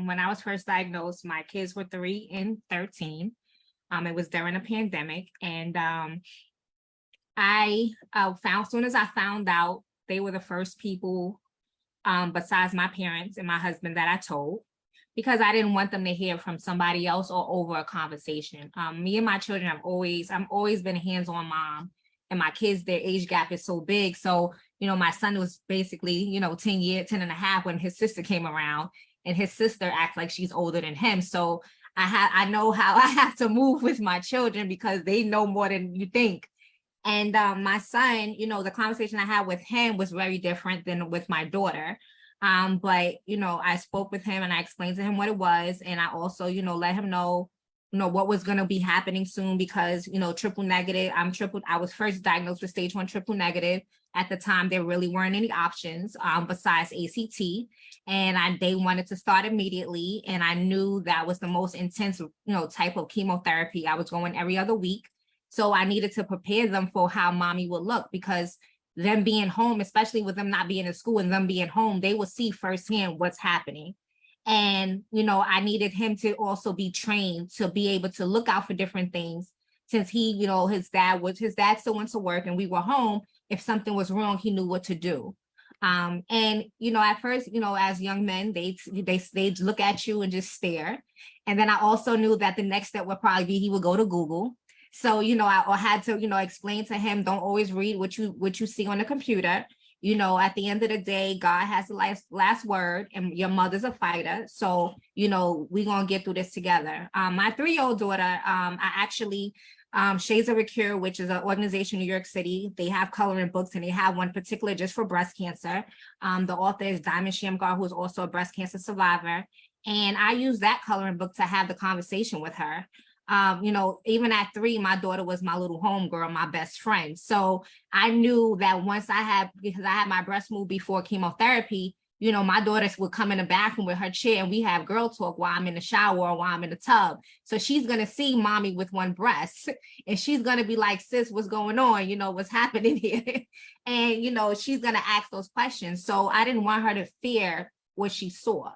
When I was first diagnosed, my kids were 3 and 13. It was during a pandemic, and I found, as soon as I found out, they were the first people, besides my parents and my husband, that I told, because I didn't want them to hear from somebody else or over a conversation. Me and my children I'm always been a hands-on mom, and my kids, their age gap is so big. So, my son was basically, 10 and a half when his sister came around, and his sister acts like she's older than him. So I know how I have to move with my children because they know more than you think. And my son, the conversation I had with him was very different than with my daughter. But I spoke with him and I explained to him what it was. And I also, let him know, what was going to be happening soon, because, triple negative, I was first diagnosed with stage 1 triple negative. At the time, there really weren't any options besides ACT. And they wanted to start immediately. And I knew that was the most intense, type of chemotherapy. I was going every other week. So I needed to prepare them for how mommy would look, because them being home, especially with them not being in school and them being home, they will see firsthand what's happening. And, I needed him to also be trained to be able to look out for different things, since he, his dad still went to work and we were home. If something was wrong, he knew what to do. And, at first, as young men, they look at you and just stare. And then I also knew that the next step would probably be he would go to Google. So, I had to, explain to him, don't always read what you see on the computer. At the end of the day, God has the last word, and your mother's a fighter. So, we're going to get through this together. My 3-year-old daughter, I actually, Shades of a Cure, which is an organization in New York City. They have coloring books, and they have one particular just for breast cancer. The author is Diamond Shamgar, who is also a breast cancer survivor. And I use that coloring book to have the conversation with her. Even at 3, my daughter was my little homegirl, my best friend. So I knew that because I had my breast moved before chemotherapy, my daughters would come in the bathroom with her chair, and we have girl talk while I'm in the shower or while I'm in the tub. So she's going to see mommy with one breast, and she's going to be like, sis, what's going on? What's happening here? And, she's going to ask those questions. So I didn't want her to fear what she saw.